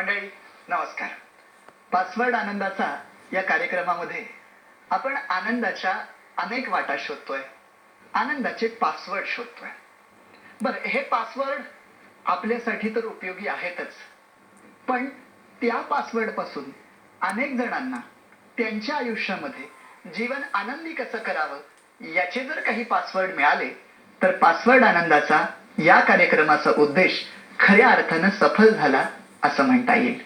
मंडळी नमस्कार. पासवर्ड आनंदाचा या कार्यक्रमामध्ये आपण आनंदाच्या अनेक वाटा शोधतोय, आनंदाचे पासवर्ड शोधतोय. बरं, हे पासवर्ड आपल्यासाठी तर उपयोगी आहेतच, पण त्या पासवर्ड पासून अनेक जणांना त्यांच्या आयुष्यामध्ये जीवन आनंदी कसं करावं याचे जर काही पासवर्ड मिळाले तर पासवर्ड आनंदाचा या कार्यक्रमाचा उद्देश खऱ्या अर्थानं सफल झाला असं म्हणता येईल.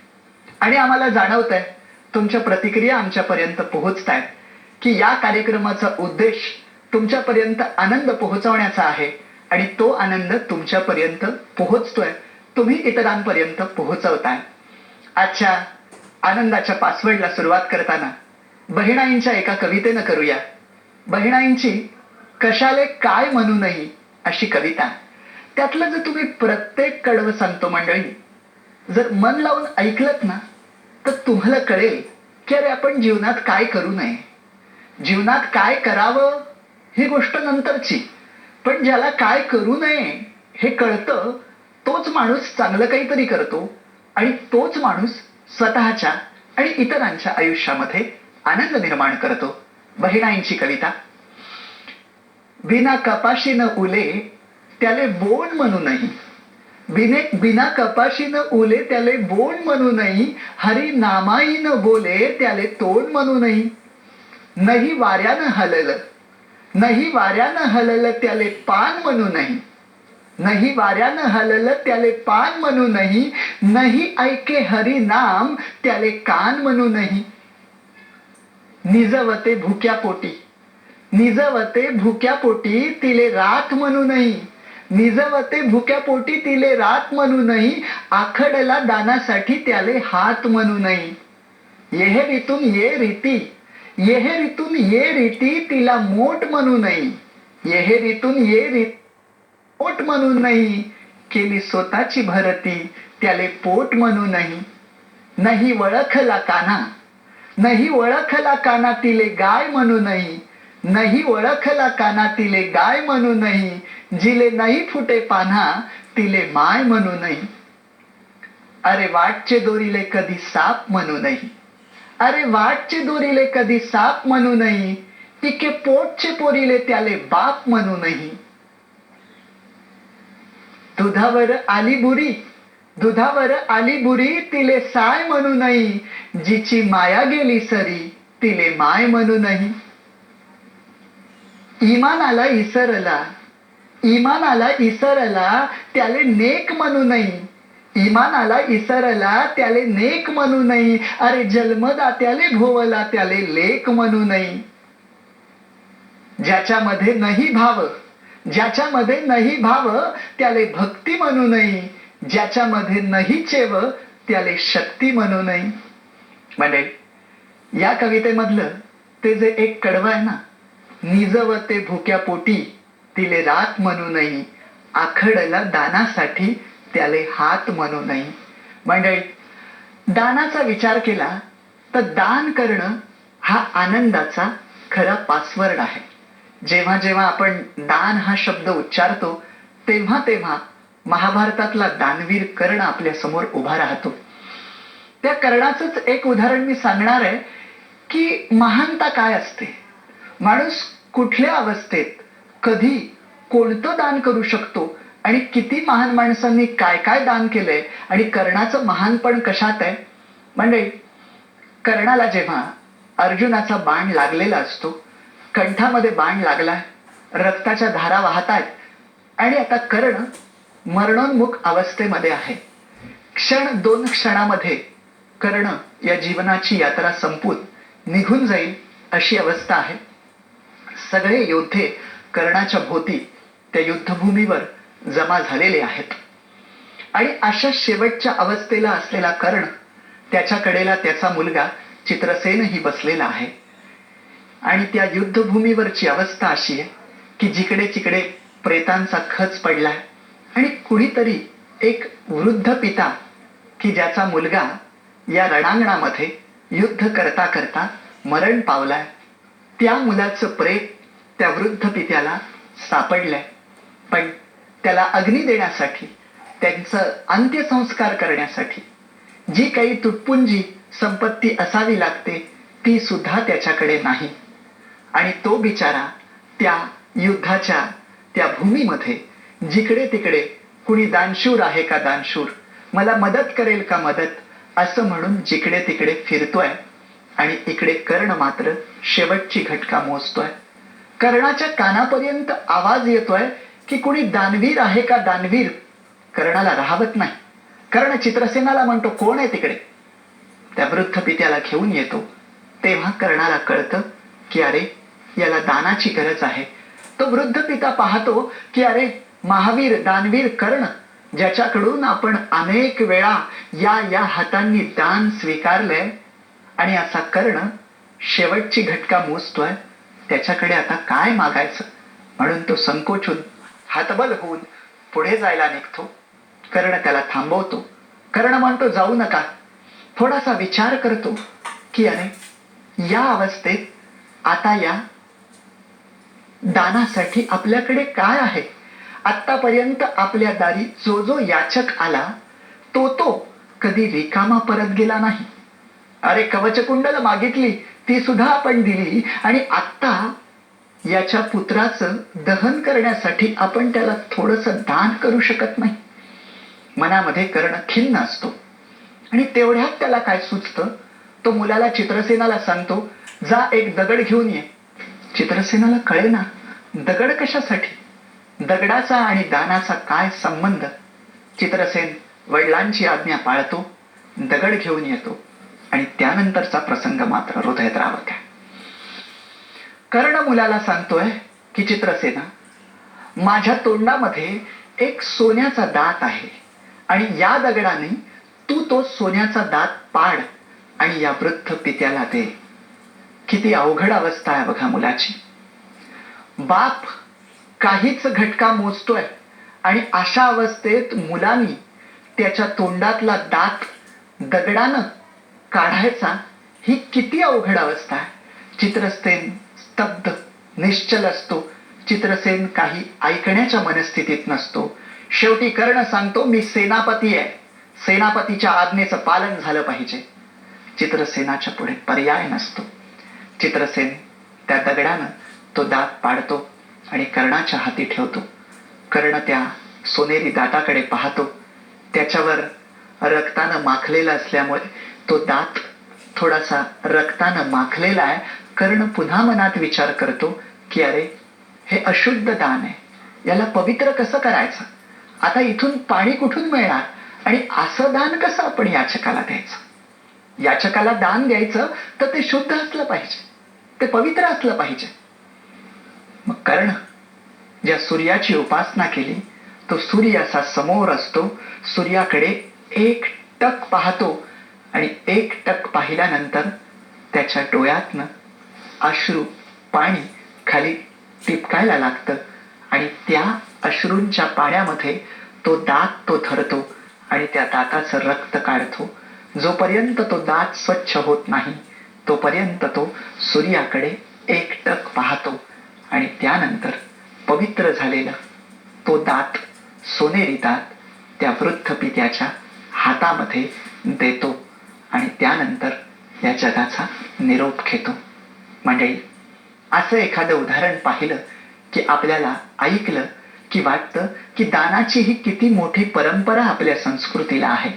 आणि आम्हाला जाणवत आहे, तुमच्या प्रतिक्रिया आमच्यापर्यंत पोहोचतायत की या कार्यक्रमाचा उद्देश तुमच्यापर्यंत आनंद पोहोचवण्याचा आहे आणि तो आनंद तुमच्यापर्यंत पोहोचतोय, तुम्ही इतरांपर्यंत पोहोचवताय. आजच्या आनंदाच्या पासवर्डला सुरुवात करताना बहिणाईंच्या एका कवितेनं करूया. बहिणाईंची कशाले काय म्हणू नाही अशी कविता. त्यातलं जर तुम्ही प्रत्येक कडवं सांगतो मंडळी, जर मन लावून ऐकलत ना तर तुम्हाला कळेल की अरे आपण जीवनात काय करू नये, जीवनात काय करावं ही गोष्ट नंतरची, पण ज्याला काय करू नये हे कळतं तोच माणूस चांगलं काहीतरी करतो आणि तोच माणूस स्वतःच्या आणि इतरांच्या आयुष्यामध्ये आनंद निर्माण करतो. बहिणाईंची कविता. बिना कपाशीनं उले त्याले बोन म्हणू नाही, बिना कपाशीनं उले त्याले बोन म्हणू नाही, हरी नामाईनं बोले त्याले तोंड म्हणू नाही. नाही वाऱ्यानं हललं, नाही वाऱ्यानं हललं त्याले पान म्हणू नाही, नाही वाऱ्यानं हललं त्याले पान म्हणू नाही, नाही ऐके हरी नाम त्याले कान म्हणू नाही. निजवते भुक्या पोटी, निजवते भुक्या पोटी तिले रात म्हणू नाही, निजवते भुक्या पोटी तिले रात म्हणू नाही, आखडला दानासाठी त्याले हात म्हणू नाही. येहेरीतून ये रीती, येहेरीतून ये रीती तिला मोठ म्हणू नाही, येहेरीतून ये रीती पोट म्हणू नाही, केली स्वतःची भरती त्याले पोट म्हणू नाही. नाही वळखला काना, नाही वळखला काना तिले गाय म्हणू नाही, नाही ओळखला काना तिले गाय म्हणू नाही, जिले नाही फुटे पान्हा तिले माय म्हणू नाही. अरे वाटचे दोरीले कधी साप म्हणू नाही, अरे वाटचे दोरीले कधी साप म्हणू नाही, इके पोटचे पोरीले त्याले बाप म्हणू नाही. दुधावर आली बुरी, दुधावर आली बुरी तिले साय म्हणू नाही, जिची माया गेली सरी तिले माय म्हणू नाही. इमानाला इसरला, इमानाला इसरला त्याले नेक म्हणू नाही, इमानाला इसरला त्याले नेक म्हणू नाही, अरे जन्मदात्याले भोवला त्याले लेक म्हणू नाही. ज्याच्यामध्ये नाही भाव, ज्याच्यामध्ये नाही भाव त्याले भक्ती म्हणू नाही, ज्याच्यामध्ये नाही चेव त्याले शक्ती म्हणू नाही. म्हणजे या कवितेमधलं ते जे एक कडवं आहे ना, निजवते भुक्या पोटी तिले रात म्हणू नाही, आखडला दानासाठी त्याले हात म्हणू नाही. मंडळी, दानाचा विचार केला तर दान करणं हा आनंदाचा खरा पासवर्ड आहे. जेव्हा जेव्हा आपण दान हा शब्द उच्चारतो तेव्हा तेव्हा महाभारतातला दानवीर कर्ण आपल्या समोर उभा राहतो. त्या कर्णाचंच एक उदाहरण मी सांगणार आहे की महानता काय असते, माणूस कुठल्या अवस्थेत कधी कोणतं दान करू शकतो आणि किती महान माणसांनी काय काय दान केलंय आणि कर्णाचं महानपण कशात आहे. म्हणजे कर्णाला जेव्हा अर्जुनाचा बाण लागलेला असतो, कंठामध्ये बाण लागलाय, रक्ताच्या धारा वाहतायत आणि आता कर्ण मरणोन्मुख अवस्थेमध्ये आहे. क्षण दोन क्षणामध्ये कर्ण या जीवनाची यात्रा संपून निघून जाईल अशी अवस्था आहे. सगळे योद्धे कर्णाच्या भोवती त्या युद्धभूमीवर जमा झालेले आहेत आणि अशा शेवटच्या अवस्थेला असलेला कर्ण, त्याच्या कडेला त्याचा मुलगा चित्रसेनही बसलेला आहे आणि त्या युद्धभूमीवरची अवस्था अशी आहे की जिकडे तिकडे प्रेतांचा खच पडलाय आणि कुणीतरी एक वृद्ध पिता की ज्याचा मुलगा या रणांगणामध्ये युद्ध करता करता मरण पावलाय, त्या मुलाचं प्रेत त्या वृद्ध पित्याला सापडलंय. पण त्याला अग्नी देण्यासाठी, त्यांचं अंत्यसंस्कार करण्यासाठी जी काही तुटपुंजी संपत्ती असावी लागते ती सुद्धा त्याच्याकडे नाही. आणि तो बिचारा त्या युद्धाच्या त्या भूमीमध्ये जिकडे तिकडे कुणी दानशूर आहे का दानशूर, मला मदत करेल का मदत असं म्हणून जिकडे तिकडे फिरतोय. आणि इकडे कर्ण मात्र शेवटची घटका मोजतोय. कर्णाच्या कानापर्यंत आवाज येतोय की कुणी दानवीर आहे का दानवीर. कर्णाला राहवत नाही. कर्ण चित्रसेनाला म्हणतो, कोण आहे तिकडे. त्या वृद्ध पित्याला घेऊन येतो. तेव्हा कर्णाला कळतं की अरे याला दानाची गरज आहे. तो वृद्ध पिता पाहतो की अरे महावीर दानवीर कर्ण, ज्याच्याकडून आपण अनेक वेळा या हातांनी दान स्वीकारलंय, आणि असा कर्ण शेवटची घटका मोजतोय, त्याच्याकडे आता काय मागायचं. म्हणून तो संकोचून हतबल होऊन पुढे जायला निघतो. कर्ण त्याला थांबवतो. कर्ण म्हणतो, जाऊ नका. थोडासा विचार करतो की अरे या अवस्थेत आता या दानासाठी आपल्याकडे काय आहे. आतापर्यंत आपल्या दारी जो जो याचक आला तो कधी रिकामा परत गेला नाही. अरे कवचकुंडल मागितली ती सुद्धा आपण दिली, आणि आता याच्या पुत्राचं दहन करण्यासाठी आपण त्याला थोडंसं दान करू शकत नाही. मनामध्ये कर्ण खिन्न असतो. आणि तेवढ्यात त्याला काय सुचतं, तो मुलाला चित्रसेनाला सांगतो, जा एक दगड घेऊन ये. चित्रसेनाला कळेना दगड कशासाठी, दगडाचा आणि दानाचा काय संबंध. चित्रसेन वडिलांची आज्ञा पाळतो, दगड घेऊन येतो. आणि त्यानंतरचा प्रसंग मात्र हृदयद्रावक आहे. कर्ण मुलाला सांगतोय की चित्रसेना, माझ्या तोंडामध्ये एक सोन्याचा दात आहे, आणि या दगडाने तू तो सोन्याचा दात पाड आणि या वृद्ध पित्याला दे. किती अवघड अवस्था आहे बघा मुलाची. बाप काहीच घटका मोजतोय, आणि अशा अवस्थेत मुलांनी त्याच्या तोंडातला दात दगडानं काढायचा, ही किती अवघड अवस्था आहे. चित्रसेन स्तब्ध निश्चल असतो. चित्रसेन काही ऐकण्याच्या मनस्थितीत नसतो. शेवटी कर्ण सांगतो, मी सेनापती आहे, सेनापतीच्या आज्ञेचं पालन झालं पाहिजे. चित्रसेनाच्या पुढे पर्याय नसतो. चित्रसेन त्या दगडानं तो दात पाडतो आणि कर्णाच्या हाती ठेवतो. कर्ण त्या सोनेरी दाताकडे पाहतो. त्याच्यावर रक्तानं माखलेला असल्यामुळे तो दात थोडासा रक्तानं माखलेला आहे. कर्ण पुन्हा मनात विचार करतो की अरे हे अशुद्ध दान आहे, याला पवित्र कसं करायचं. आता इथून पाणी कुठून मिळणार, आणि असं दान कसं आपण याचकाला द्यायचं. याचकाला दान द्यायचं तर ते शुद्ध असलं पाहिजे, ते पवित्र असलं पाहिजे. मग कर्ण ज्या सूर्याची उपासना केली, तो सूर्य असा समोर असतो. सूर्याकडे एक टक पाहतो, आणि एक टक पाहिल्यानंतर त्याच्या डोळ्यातनं अश्रू पाणी खाली टिपकायला लागतं. आणि त्या अश्रूंच्या पाण्यामध्ये तो दात तो धरतो आणि त्या दाताचं रक्त काढतो. जोपर्यंत तो दात स्वच्छ होत नाही तोपर्यंत तो सूर्याकडे एकटक पाहतो. आणि त्यानंतर पवित्र झालेला तो दात, सोनेरी दात, त्या वृद्ध पित्याच्या हातामध्ये देतो. आणि त्यानंतर या जगाचा निरोप घेतो. मंडळी, असं एखादं उदाहरण पाहिलं की आपल्याला ऐकलं की वाटतं की दानाची ही किती मोठी परंपरा आपल्या संस्कृतीला आहे.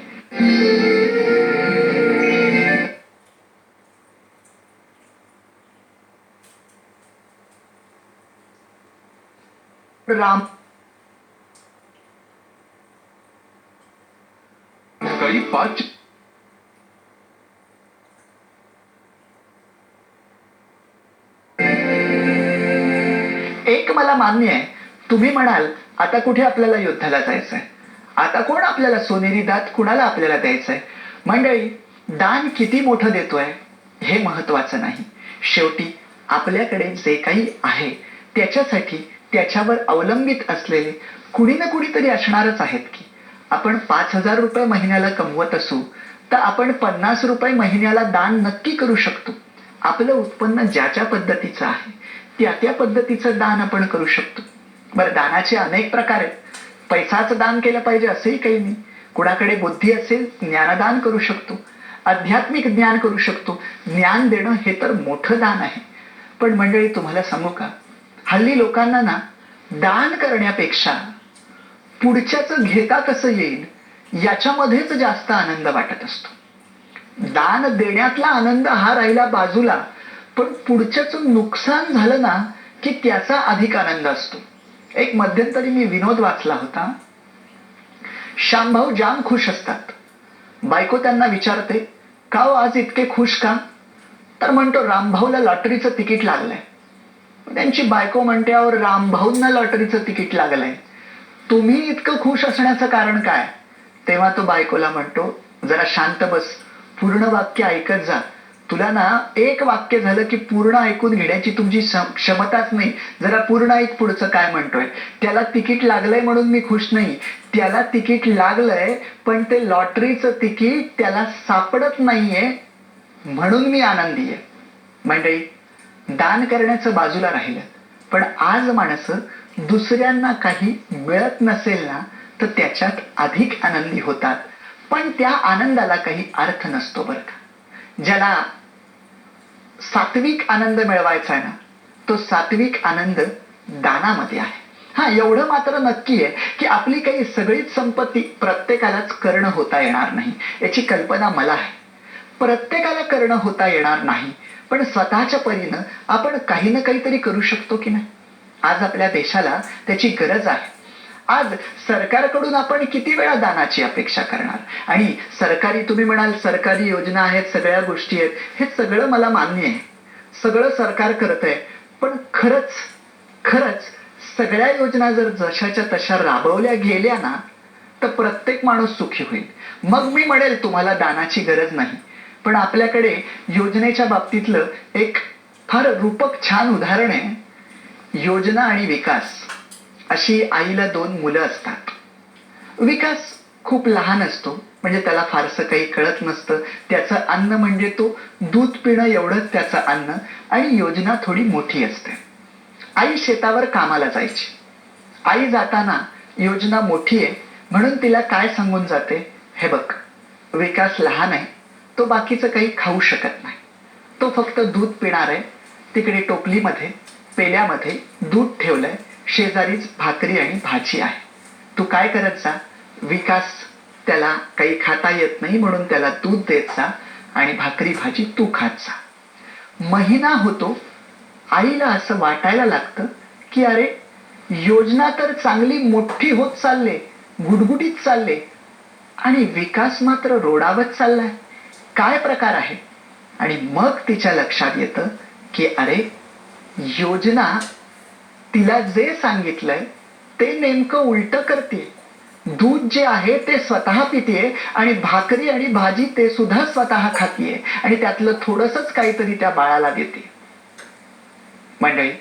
राम काही 5 एक मला मान्य आहे, तुम्ही म्हणाल आता कुठे आपल्याला युद्धाला जायचंय, आता कोण आपल्याला सोनेरी दात कुणाला आपल्याला द्यायचंय. मंडळी, दान किती मोठं देतोय हे महत्वाचं नाही. शेवटी आपल्याकडे जे काही आहे त्याच्यासाठी त्याच्यावर अवलंबित असलेले कुणी ना कुणीतरी असणारच आहेत की. आपण 5,000 रुपये महिन्याला कमवत असू तर आपण 50 रुपये महिन्याला दान नक्की करू शकतो. आपलं उत्पन्न ज्या ज्या पद्धतीचं आहे त्या पद्धतीचं दान आपण करू शकतो. बरं, दानाचे अनेक प्रकार आहेत. पैसाच दान केलं पाहिजे असंही काही नाही. कुणाकडे बुद्धी असेल ज्ञानदान करू शकतो, आध्यात्मिक ज्ञान करू शकतो. ज्ञान देणं हे तर मोठं दान आहे. पण मंडळी, तुम्हाला सांगू का, हल्ली लोकांना ना दान करण्यापेक्षा पुढच्याचं घेता कसं येईल याच्यामध्येच जास्त आनंद वाटत असतो. दान देण्यातला आनंद हा राहिला बाजूला, पण पुढच्याचं नुकसान झालं ना की त्याचा अधिक आनंद असतो. एक मध्यंतरी मी विनोद वाचला होता. श्यामभाऊ जाम खुश असतात. बायको त्यांना विचारते, का हो आज इतके खुश का? तर म्हणतो, रामभाऊला लॉटरीचं तिकीट लागलंय. त्यांची बायको म्हणते, अहो रामभाऊंना लॉटरीचं तिकीट लागलंय, तुम्ही इतकं खुश असण्याचं कारण काय? तेव्हा तो बायकोला म्हणतो, जरा शांत बस, पूर्ण वाक्य ऐकत जा. तुला ना एक वाक्य झालं की पूर्ण ऐकून घेण्याची तुमची क्षमताच नाही. जरा पूर्ण ऐक पुढचं काय म्हणतोय. त्याला तिकीट लागलंय म्हणून मी खुश नाही. त्याला तिकीट लागलंय पण ते लॉटरीचं तिकीट त्याला सापडत नाहीये म्हणून मी आनंदी आहे. मंडळी, दान करण्याचं बाजूला राहिलं, पण आज माणसं दुसऱ्यांना काही मिळत नसेल ना तर त्याच्यात अधिक आनंदी होतात. पण त्या आनंदाला काही अर्थ नसतो बरं का. ज्याला सात्विक आनंद मिळवायचा आहे ना, तो सात्विक आनंद दानामध्ये आहे. हा, एवढं मात्र नक्की आहे की आपली काही सगळीच संपत्ती प्रत्येकालाच करणं होता येणार नाही, याची कल्पना मला आहे. प्रत्येकाला करणं होता येणार नाही, पण स्वतःच्या परीनं आपण काही ना काहीतरी करू शकतो की नाही. आज आपल्या देशाला त्याची गरज आहे. आज सरकारकडून आपण किती वेळा दानाची अपेक्षा करणार? आणि सरकारी, तुम्ही म्हणाल सरकारी योजना आहेत, सगळ्या गोष्टी आहेत, हे सगळं मला मान्य आहे, सगळं सरकार करत आहे. पण खरंच सगळ्या योजना जर जशाच्या तशा राबवल्या गेल्या ना तर प्रत्येक माणूस सुखी होईल. मग मी म्हणेल तुम्हाला दानाची गरज नाही. पण आपल्याकडे योजनेच्या बाबतीतलं एक फार रूपक छान उदाहरण आहे. योजना आणि विकास. अशी आईला 2 मुलं असतात. विकास खूप लहान असतो, म्हणजे त्याला फारसं काही कळत नसतं. त्याचं अन्न म्हणजे तो दूध पिणं एवढंच त्याचं अन्न. आणि योजना थोडी मोठी असते. आई शेतावर कामाला जायची. आई जाताना योजना मोठी आहे म्हणून तिला काय सांगून जाते, हे बघ, विकास लहान आहे, तो बाकीचं काही खाऊ शकत नाही, तो फक्त दूध पिणार आहे. तिकडे टोपलीमध्ये पेल्यामध्ये दूध ठेवलंय, शेजारीच भाकरी आणि भाजी आहे. तू काय करत जा, विकास त्याला काही खाता येत नाही म्हणून त्याला दूध देत जा आणि भाकरी भाजी तू खात जा. महिना होतो. आईला असं वाटायला लागतं की अरे, योजना तर चांगली मोठी होत चालले, गुडगुडीत चालले, आणि विकास मात्र रोडावत चाललाय. काय प्रकार आहे? आणि मग तिच्या लक्षात येतं की अरे, योजना तिला जे सांगितलंय ते नेमकं उलट करते. दूध जे आहे ते स्वतः पितीये आणि भाकरी आणि भाजी ते सुद्धा स्वतः खातीये आणि त्यातलं थोडंसंच काहीतरी त्या बाळाला देते. मंडळी,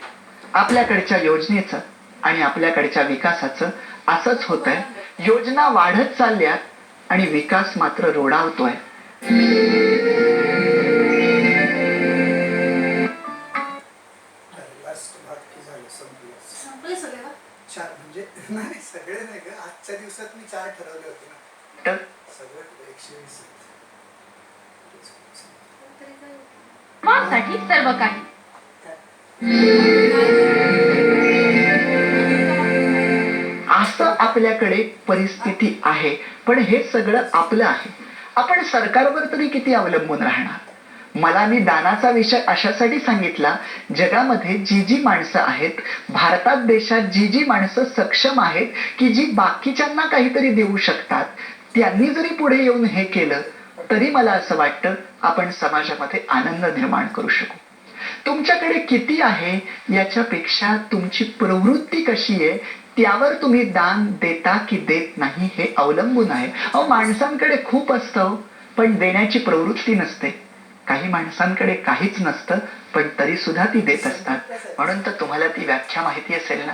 आपल्याकडच्या योजनेचं आणि आपल्याकडच्या विकासाचं असंच होतंय. योजना वाढत चालल्यात आणि विकास मात्र रोडावतोय. म्हणजे नाही, सगळे नाही ग, आजच्या दिवसात मी 4 ठरवले होते ना, सगळं 120 साठी सर्व काही. असं आपल्याकडे परिस्थिती आहे. पण हे सगळं आपलं आहे. आपण सरकारवर तरी किती अवलंबून राहणार? मला मी दानाचा विषय अशासाठी सांगितला, जगामध्ये जी माणसं आहेत, भारतात देशात जी माणसं सक्षम आहेत की जी बाकीच्यांना काहीतरी देऊ शकतात, त्यांनी जरी पुढे येऊन हे केलं तरी मला असं वाटतं आपण समाजामध्ये आनंद निर्माण करू शकू. तुमच्याकडे किती आहे याच्यापेक्षा तुमची प्रवृत्ती कशी आहे त्यावर तुम्ही दान देता की देत नाही हे अवलंबून आहे. अहो, माणसांकडे खूप असतं पण देण्याची प्रवृत्ती नसते. काही माणसांकडे काहीच नसतं पण तरी सुद्धा ती देत असतात. म्हणून तर तुम्हाला ती व्याख्या माहिती असेल ना,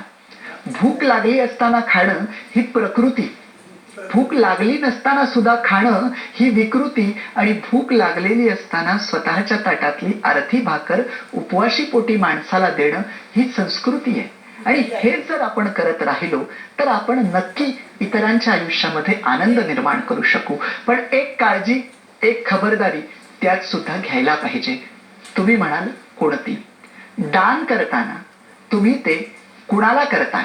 भूक लागली असताना खाणं ही प्रकृती, भूक लागली नसताना सुद्धा खाणं ही विकृती, आणि भूक लागलेली असताना स्वतःच्या ताटातली अर्धी भाकर उपवाशी पोटी माणसाला देणं ही संस्कृती आहे. आणि हे जर आपण करत राहिलो तर आपण नक्की इतरांच्या आयुष्यामध्ये आनंद निर्माण करू शकू. पण एक काळजी, एक खबरदारी त्यात सुद्धा घ्यायला पाहिजे. तुम्ही म्हणाल कोणती? दान करताना तुम्ही ते कुणाला करताय,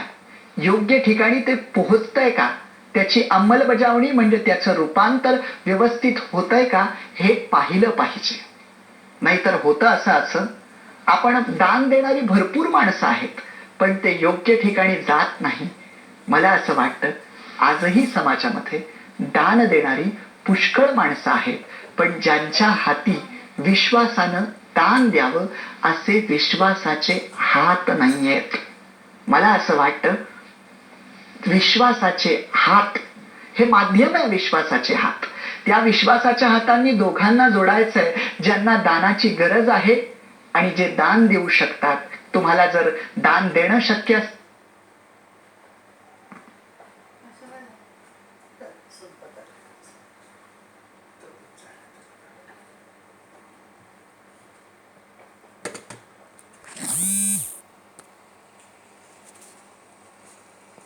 योग्य ठिकाणी ते पोहोचतंय का, त्याची अंमलबजावणी म्हणजे त्याचं रूपांतर व्यवस्थित होतंय का, हे पाहिलं पाहिजे. नाहीतर होतं असं आपण दान देणारी भरपूर माणसं आहेत पण ते योग्य ठिकाणी जात नाही. मला असं वाटतं आजही समाजामध्ये दान देणारी पुष्कळ माणसं आहेत पण ज्यांच्या हाती विश्वासानं दान द्यावं असे विश्वासाचे हात नाहीयेत. मला असं वाटतं विश्वासाचे हात हे माध्यम आहे. विश्वासाचे हात, त्या विश्वासाच्या हातांनी दोघांना जोडायचंय ज्यांना दानाची गरज आहे आणि जे दान देऊ शकतात. तुम्हाला जर दान देणं शक्य